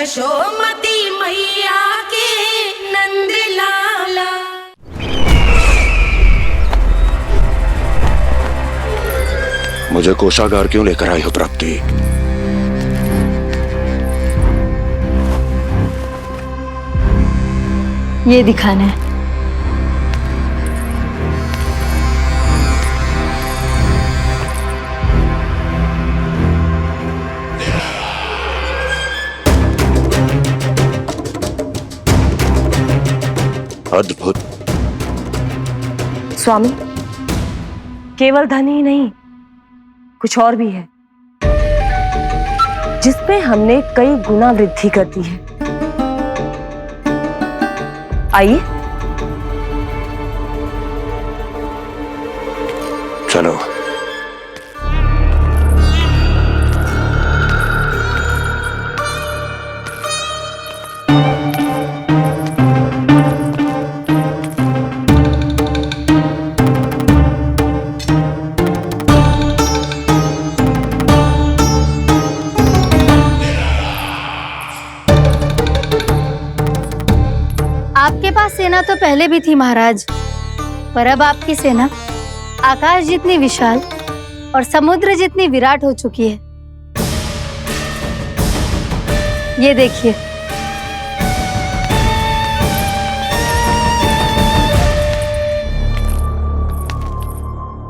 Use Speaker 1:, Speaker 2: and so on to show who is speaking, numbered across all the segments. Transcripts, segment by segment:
Speaker 1: यशोमती मैया के नंद लाला।
Speaker 2: मुझे कोषागार क्यों लेकर आई हो प्राप्ति?
Speaker 3: ये दिखाना है।
Speaker 2: अद्भुत।
Speaker 3: स्वामी, केवल धन ही नहीं, कुछ और भी है जिसमें हमने कई गुना वृद्धि कर दी है। आइए
Speaker 2: चलो।
Speaker 4: आपके पास सेना तो पहले भी थी महाराज, पर अब आपकी सेना आकाश जितनी विशाल और समुद्र जितनी विराट हो चुकी है। ये देखिए।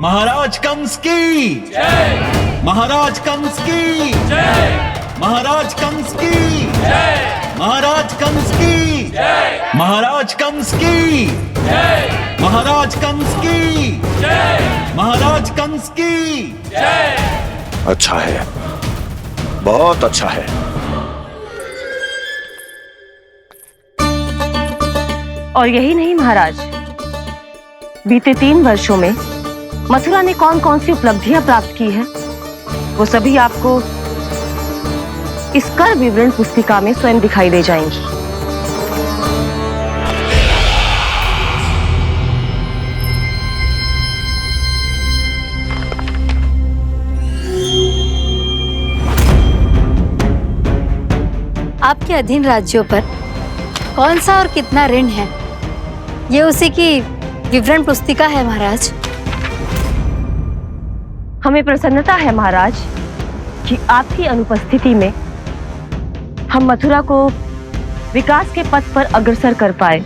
Speaker 5: महाराज कंस की जय। महाराज कंस की जय। महाराज कंस की जय। महाराज कंस की जय। महाराज कंस की जय। महाराज कंस की जय। महाराज कंस की जय।
Speaker 2: अच्छा है, बहुत अच्छा है।
Speaker 3: और यही नहीं महाराज, बीते 3 वर्षों में मथुरा ने कौन कौन सी उपलब्धियां प्राप्त की है, वो सभी आपको इस कर विवरण पुस्तिका में स्वयं दिखाई दे जाएंगी।
Speaker 4: आपके अधीन राज्यों पर कौन सा और कितना ऋण है, ये उसी की विवरण पुस्तिका है महाराज।
Speaker 3: हमें प्रसन्नता है महाराज कि आपकी अनुपस्थिति में हम मथुरा को विकास के पथ पर अग्रसर कर पाए।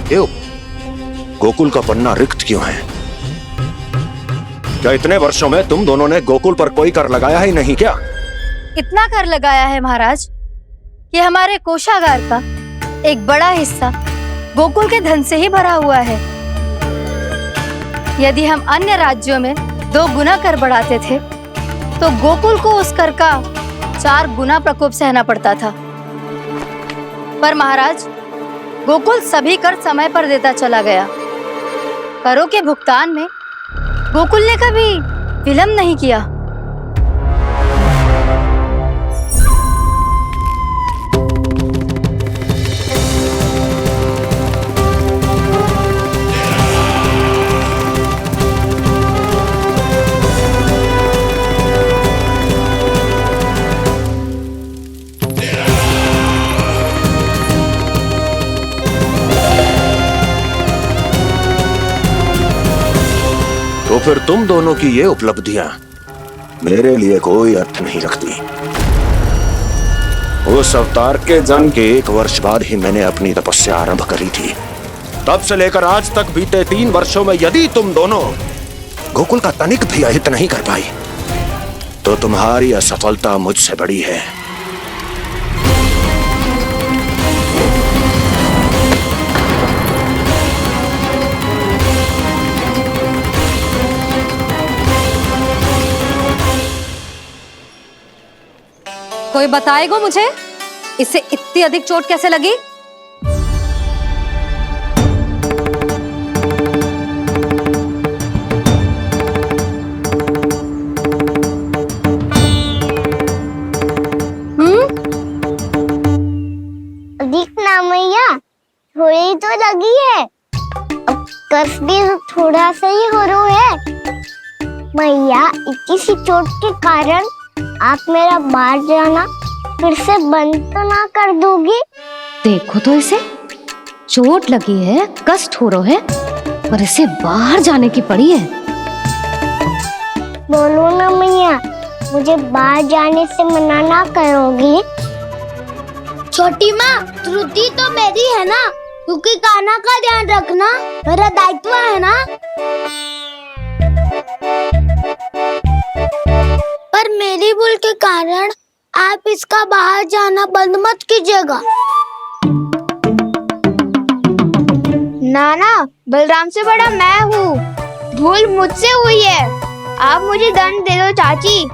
Speaker 2: क्यों? गोकुल का पन्ना रिक्त क्यों है? क्या इतने वर्षों में तुम दोनों ने गोकुल पर कोई कर लगाया ही नहीं क्या?
Speaker 4: इतना कर लगाया है महाराज कि हमारे कोषागार का एक बड़ा हिस्सा गोकुल के धन से ही भरा हुआ है। यदि हम अन्य राज्यों में 2 गुना कर बढ़ाते थे तो गोकुल को उस कर का 4 गुना प्रकोप सहना पड़ता था। पर महाराज, गोकुल सभी कर समय पर देता चला गया। करों के भुगतान में गोकुल ने कभी विलंब नहीं किया।
Speaker 2: तो फिर तुम दोनों की ये उपलब्धियां मेरे लिए कोई अर्थ नहीं रखती। उस अवतार के जन्म के 1 वर्ष बाद ही मैंने अपनी तपस्या आरंभ करी थी। तब से लेकर आज तक बीते 3 वर्षों में यदि तुम दोनों गोकुल का तनिक भी अहित नहीं कर पाई तो तुम्हारी असफलता मुझसे बड़ी है।
Speaker 4: कोई बताएगा मुझे इसे इतनी अधिक चोट कैसे लगी?
Speaker 6: अधिक ना मैया, थोड़ी तो लगी है। अब कष्ट भी थोड़ा सा ही हो रहा है। मैया, इतनी सी चोट के कारण आप मेरा बाहर जाना फिर से बंद तो ना कर दोगी?
Speaker 3: देखो तो इसे, चोट लगी है, कष्ट हो रहा है, पर इसे बाहर जाने की पड़ी है।
Speaker 6: बोलो ना मैया, मुझे बाहर जाने से मना ना करोगी? छोटी माँ, त्रुटि तो मेरी है ना, क्योंकि कान्हा का ध्यान रखना मेरा दायित्व है ना। पर मेरी भूल के कारण आप इसका बाहर जाना बंद मत कीजिएगा। नाना, बलराम से बड़ा मैं हूँ, भूल मुझसे हुई है, आप मुझे दंड दे दो चाची।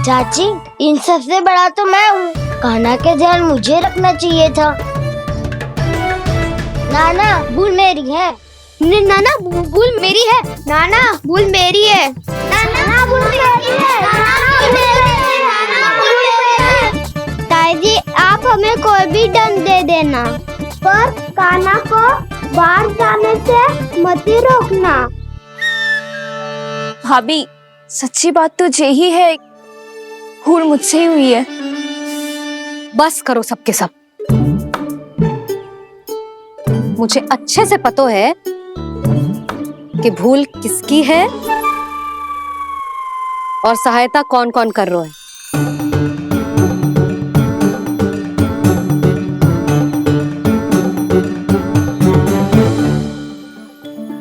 Speaker 6: चाची, इन सबसे बड़ा तो मैं हूँ, कान्हा के ध्यान मुझे रखना चाहिए था। नाना, भूल मेरी है। नाना, भूल मेरी है। नाना, भूल मेरी है। नाना, भूल मेरी है। नाना, भूल मेरी है। ताई जी, आप हमें कोई भी दंड दे देना, पर कान्हा को बाहर जाने से मत ही रोकना।
Speaker 7: भाभी, सच्ची बात तो यही है, भूल मुझसे ही हुई है।
Speaker 3: बस करो सबके सब। मुझे अच्छे से पता है कि भूल किसकी है और सहायता कौन कौन कर रहा है।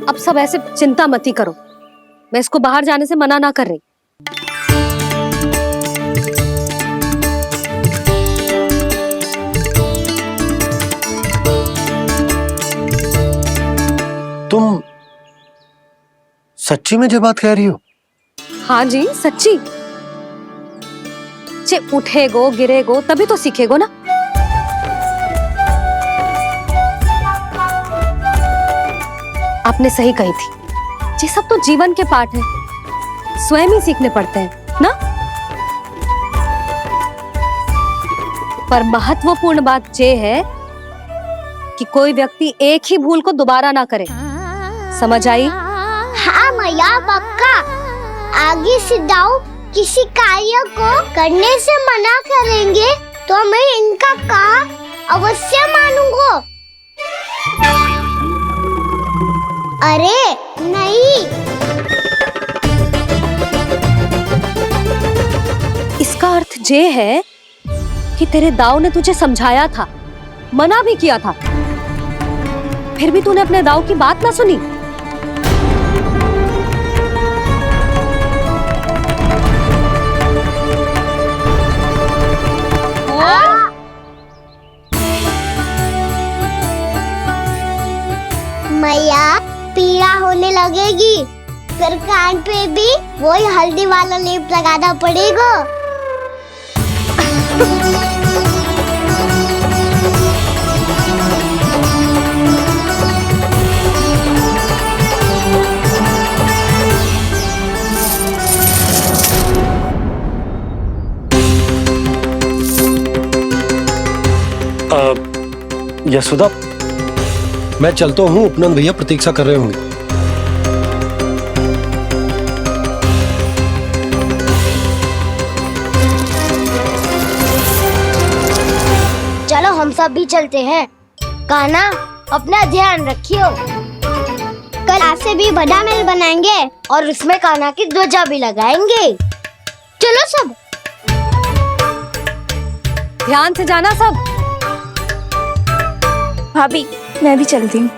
Speaker 3: अब सब ऐसे चिंता मत ही करो, मैं इसको बाहर जाने से मना ना कर रही।
Speaker 2: तुम सच्ची में ये बात कह रही हो?
Speaker 3: हाँ जी, सच्ची। जे उठेगो गिरेगो तभी तो सीखेगो ना। आपने सही कही थी, ये सब तो जीवन के पाठ है, स्वयं ही सीखने पड़ते हैं ना। पर महत्वपूर्ण बात ये है कि कोई व्यक्ति एक ही भूल को दोबारा ना करे, समझ आई?
Speaker 6: हाँ मैया, पक्का। आगे से दाऊ किसी कार्य को करने से मना करेंगे तो मैं इनका कहा अवश्य मानूंगा। अरे नहीं,
Speaker 3: इसका अर्थ ये है कि तेरे दाऊ ने तुझे समझाया था, मना भी किया था, फिर भी तूने अपने दाऊ की बात ना सुनी।
Speaker 6: मैया, पीड़ा होने लगेगी, फिर कान पे भी वही हल्दी वाला लेप लगाना पड़ेगा।
Speaker 8: यशोदा, मैं चलता हूँ, उपनंद भैया प्रतीक्षा कर रहे होंगे।
Speaker 6: चलो हम सब भी चलते हैं। कान्हा, अपना ध्यान रखियो। कल आज से भी बड़ा महल बनाएंगे और उसमें कान्हा की ध्वजा भी लगाएंगे। चलो सब।
Speaker 3: ध्यान से जाना सब।
Speaker 7: भाभी, मैं भी चलती हूँ।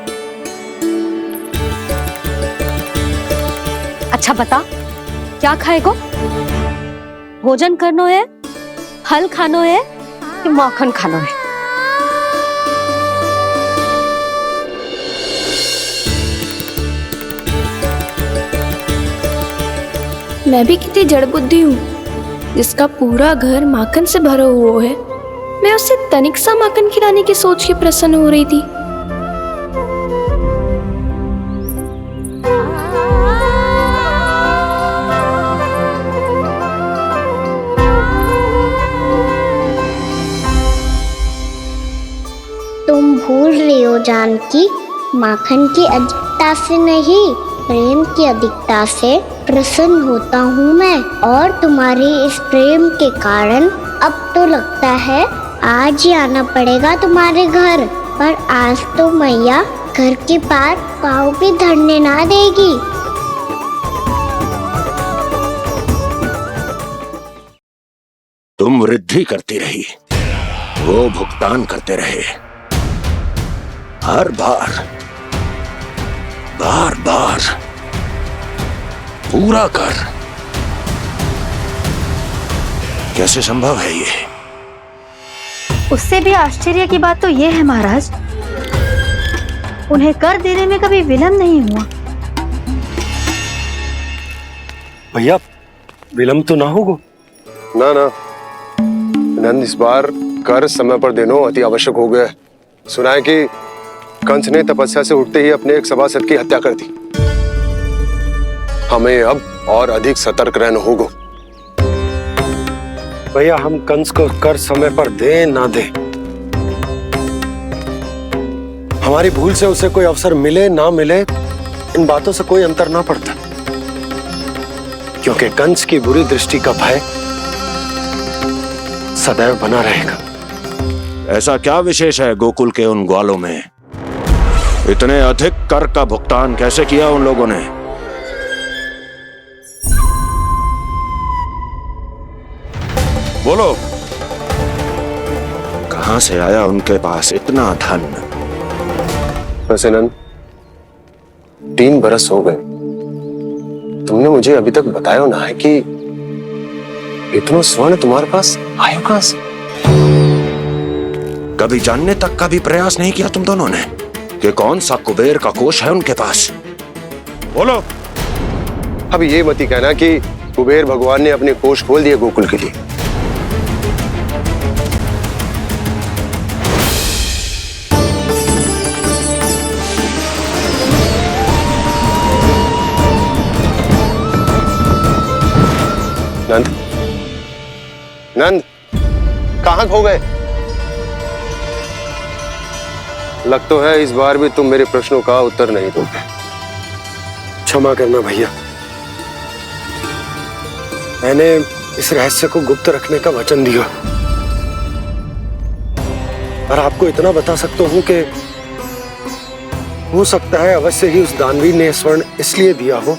Speaker 3: अच्छा बता, क्या खाएगो? भोजन करनो है, फल खानो है कि माखन खानो है?
Speaker 7: मैं भी कितनी जड़ बुद्धि हूँ, जिसका पूरा घर माखन से भरा हुआ है। मैं उससे तनिक सा माखन खिलाने की सोच के प्रसन्न हो रही थी।
Speaker 6: तुम भूल रही हो जानकी, माखन की अधिकता से नहीं, प्रेम की अधिकता से प्रसन्न होता हूँ मैं। और तुम्हारे इस प्रेम के कारण अब तो लगता है आज ही आना पड़ेगा तुम्हारे घर। पर आज तो मैया घर के पार पाँव भी धरने ना देगी।
Speaker 2: तुम वृद्धि करती रही, वो भुगतान करते रहे। हर बार बार बार पूरा कर। कैसे संभव है ये?
Speaker 4: उससे भी आश्चर्य की बात तो ये है महाराज, उन्हें कर देने में कभी विलंब नहीं हुआ।
Speaker 8: भैया विलंब तो ना होगा?
Speaker 9: ना ना नंद, इस बार कर समय पर देना अति आवश्यक हो गया है। सुना है कि कंस ने तपस्या से उठते ही अपने एक सभासद की हत्या कर दी। हमें अब और अधिक सतर्क रहना होगा।
Speaker 8: भैया हम कंस को कर समय पर दे ना दे, हमारी भूल से उसे कोई अवसर मिले ना मिले, इन बातों से कोई अंतर ना पड़ता, क्योंकि कंस की बुरी दृष्टि का भय सदैव बना रहेगा।
Speaker 2: ऐसा क्या विशेष है गोकुल के उन ग्वालों में? इतने अधिक कर का भुगतान कैसे किया उन लोगों ने? बोलो, कहां से आया उनके पास इतना धन?
Speaker 9: वैसे नंद, 3 बरस हो गए, तुमने मुझे अभी तक बताया ना है कि इतना स्वर्ण तुम्हारे पास आया कहां से?
Speaker 2: कभी जानने तक का भी प्रयास नहीं किया तुम दोनों ने कि कौन सा कुबेर का कोष है उनके पास? बोलो।
Speaker 9: अब ये मत ही कहना कि कुबेर भगवान ने अपने कोष खोल दिए गोकुल के लिए। नंद, नंद, कहां खो गए? लग तो है इस बार भी तुम मेरे प्रश्नों का उत्तर नहीं दोगे।
Speaker 8: क्षमा करना भैया, मैंने इस रहस्य को गुप्त रखने का वचन दिया। और आपको इतना बता सकता हूं कि हो सकता है अवश्य ही उस दानवीर ने स्वर्ण इसलिए दिया हो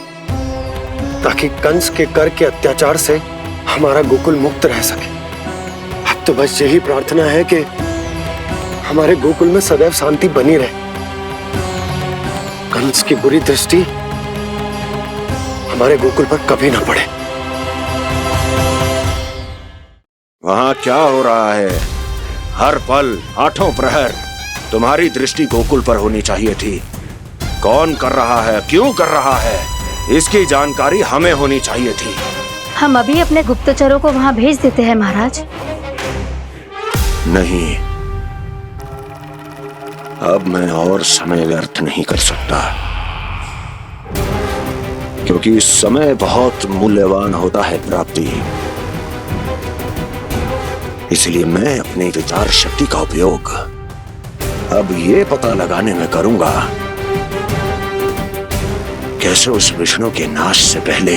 Speaker 8: ताकि कंस के कर के अत्याचार से हमारा गोकुल मुक्त रह सके। अब तो बस यही प्रार्थना है कि हमारे गोकुल में सदैव शांति बनी रहे, कंस की बुरी दृष्टि हमारे गोकुल पर कभी ना पड़े।
Speaker 2: वहां क्या हो रहा है? हर पल, आठों प्रहर तुम्हारी दृष्टि गोकुल पर होनी चाहिए थी। कौन कर रहा है, क्यों कर रहा है, इसकी जानकारी हमें होनी चाहिए थी।
Speaker 4: हम अभी अपने गुप्तचरों को वहां भेज देते हैं महाराज।
Speaker 2: नहीं, अब मैं और समय व्यर्थ नहीं कर सकता, क्योंकि समय बहुत मूल्यवान होता है प्राप्ति। इसलिए मैं अपनी विचार शक्ति का उपयोग अब ये पता लगाने में करूंगा कैसे उस विष्णु के नाश से पहले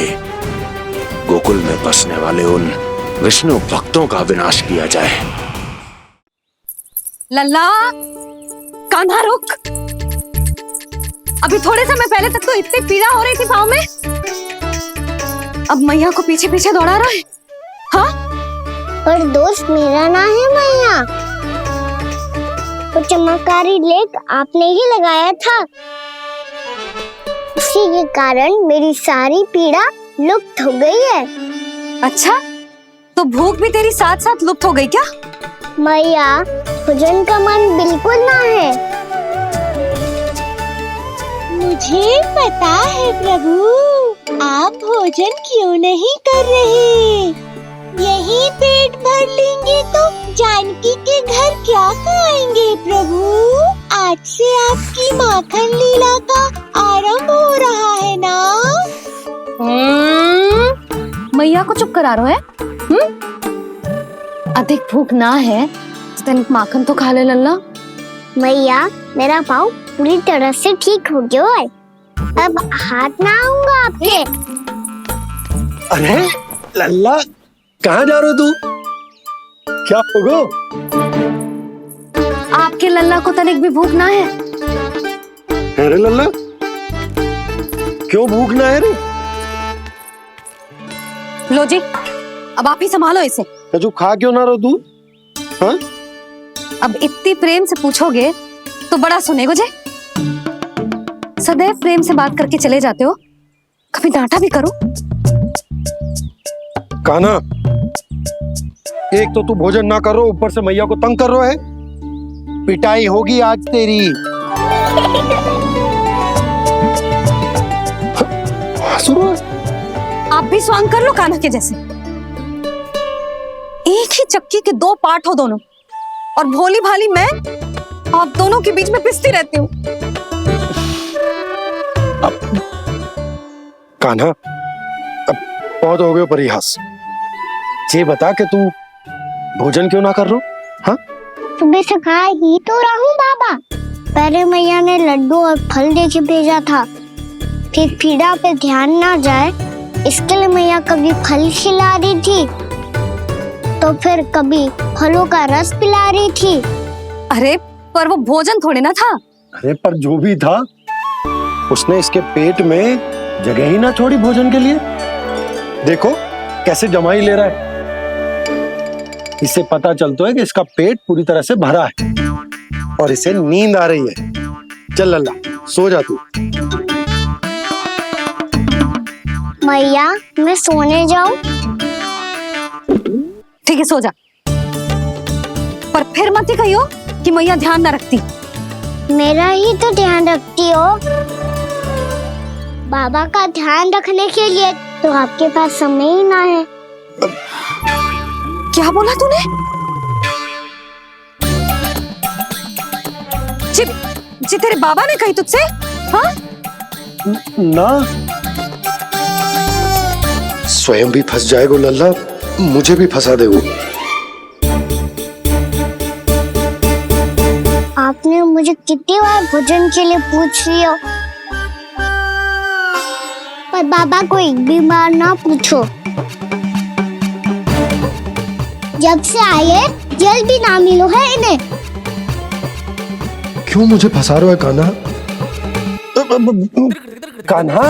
Speaker 2: गोकुल में बसने वाले उन विष्णु भक्तों का विनाश किया जाए।
Speaker 3: लल्ला, कान्हा रुक। अभी थोड़े समय पहले तक तो इतनी पीड़ा हो रही थी पाँव में, अब मैया को पीछे पीछे दौड़ा रहा है। हाँ?
Speaker 6: पर दोष मेरा ना है मैया, वो चमत्कारी लेख आपने ही लगाया था, इसी के कारण मेरी सारी पीड़ा लुप्त हो गई है।
Speaker 3: अच्छा, तो भूख भी तेरी साथ साथ लुप्त हो गई क्या?
Speaker 6: मैया, भोजन का मन बिल्कुल ना है। मुझे पता है प्रभु, आप भोजन क्यों नहीं कर रहे। यही पेट भर लेंगे तो जानकी के घर क्या खाएंगे प्रभु। आज से आपकी माखन लीला का आरंभ हो रहा है ना।
Speaker 3: मैया को चुप करा रहे है? अधिक भूख ना है तो तनिक माखन तो खा ले लल्ला।
Speaker 6: मैया, मेरा पाँव पूरी तरह से ठीक हो गया है। अब हाथ ना आऊंगा आपके।
Speaker 8: अरे लल्ला, कहाँ जा रहे हो तू? क्या होगो?
Speaker 3: आपके लल्ला को तनिक भी भूख ना है?
Speaker 8: अरे लल्ला, क्यों भूख ना है रे?
Speaker 3: लो जी, अब आप ही संभालो इसे।
Speaker 8: जो खा क्यों ना रहो तू? हाँ?
Speaker 3: अब इतनी प्रेम से पूछोगे तो बड़ा सुनेगो जे। सदैव प्रेम से बात करके चले जाते हो, कभी डांटा भी करो।
Speaker 8: कान्हा, एक तो तू भोजन ना करो, ऊपर से मैया को तंग कर रहा है। पिटाई होगी आज तेरी।
Speaker 3: आप भी स्वांग कर लो कान्हा के जैसे। एक ही चक्की के दो पार्ट हो दोनों, और भोली भाली मैं आप दोनों के बीच में पिसती रहती हूँ।
Speaker 8: कान्हा, अब बहुत हो गए परिहास। ये बता कि तू भोजन क्यों ना कर रो? हाँ?
Speaker 6: सुबह से खा ही तो रहा हूँ बाबा। पहले मैया ने लड्डू और फल देके भेजा था, फिर पीड़ा पे ध्यान ना जाए इसके लिए मैया कभी फल खिला रही थी, तो फिर कभी फलों का रस पिला रही थी।
Speaker 3: अरे पर वो भोजन थोड़े ना था।
Speaker 8: अरे पर जो भी था, उसने इसके पेट में जगह ही ना छोड़ी भोजन के लिए। देखो कैसे जमाई ले रहा है। इससे पता चलता है कि इसका पेट पूरी तरह से भरा है और इसे नींद आ रही है। चल लल्ला, सो जा तू।
Speaker 6: मैया, मैं सोने जाऊं?
Speaker 3: ठीक है, सो जा, पर फिर मत ही कहियो कि मैया ध्यान ना रखती।
Speaker 6: मेरा ही तो ध्यान रखती हो। बाबा का ध्यान रखने के लिए तो आपके पास समय ही ना है।
Speaker 3: क्या बोला तूने? जी तेरे बाबा ने कही तुझसे? हाँ?
Speaker 8: ना, स्वयं भी फंस जाएगो लल्ला, मुझे भी फंसा देगो।
Speaker 6: आपने मुझे कितनी बार भोजन के लिए पूछ लिया, पर बाबा को एक भी बार ना पूछो। जब से आए जल भी ना मिलो है इन्हें।
Speaker 8: क्यों मुझे फंसा रहा है कान्हा? कान्हा,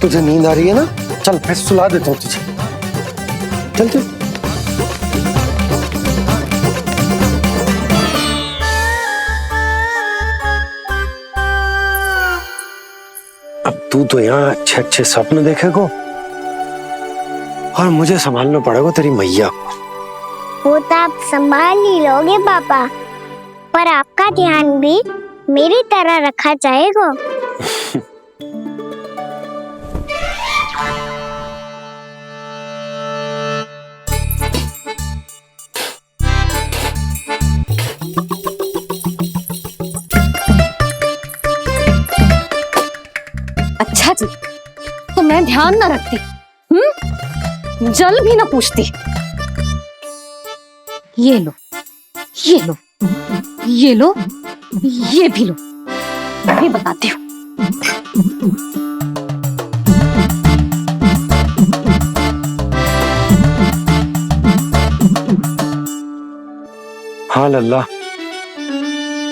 Speaker 8: तुझे नींद आ रही है ना? चल मैं सुला देता हूँ तुझे। चल चल। अब तू तो यहाँ अच्छे अच्छे सपने देखेगो और मुझे संभालना पड़ेगा तेरी मैया को।
Speaker 6: वो तो आप संभाल ही लोगे पापा, पर आपका ध्यान भी मेरी तरह रखा जाएगा।
Speaker 3: अच्छा जी, तो मैं ध्यान ना रखती, जल भी ना पूछती। ये लो, ये लो, ये लो, ये भी लो, मैं भी बताती हूँ।
Speaker 8: हाँ लल्ला,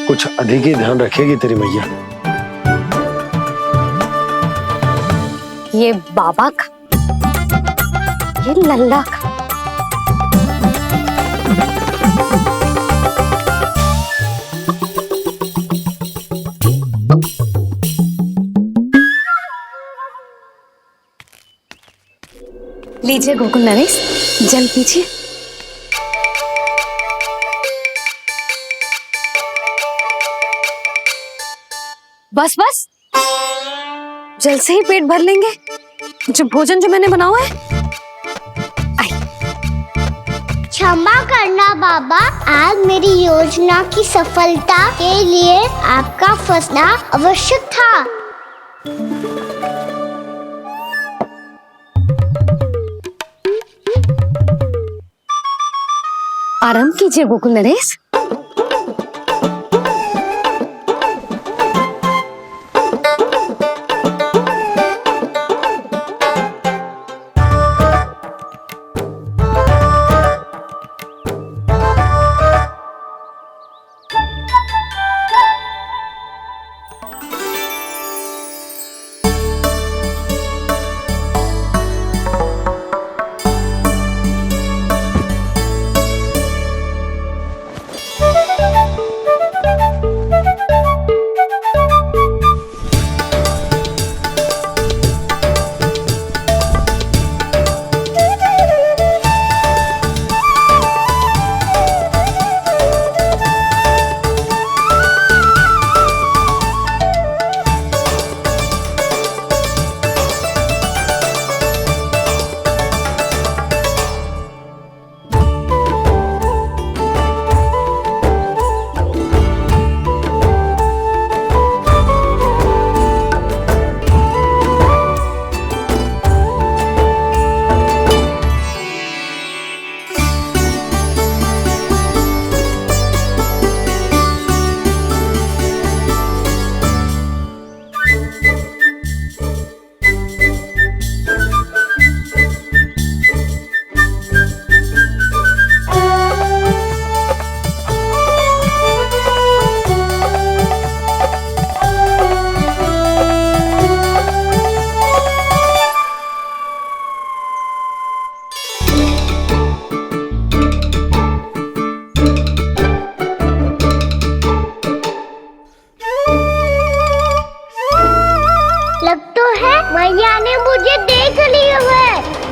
Speaker 8: कुछ अधिक ही ध्यान रखेगी तेरी मैया।
Speaker 3: ये बाबा का, ये लल्ला का। लीजिए गोकुल नरेश, जल पीजिए। बस बस, जल से ही पेट भर लेंगे। जो भोजन जो मैंने बनाया है।
Speaker 6: क्षमा करना बाबा, आज मेरी योजना की सफलता के लिए आपका फंसना आवश्यक था।
Speaker 3: आराम कीजिए गोकुल नरेश।
Speaker 6: लग तो है मैया ने मुझे देख लिया है।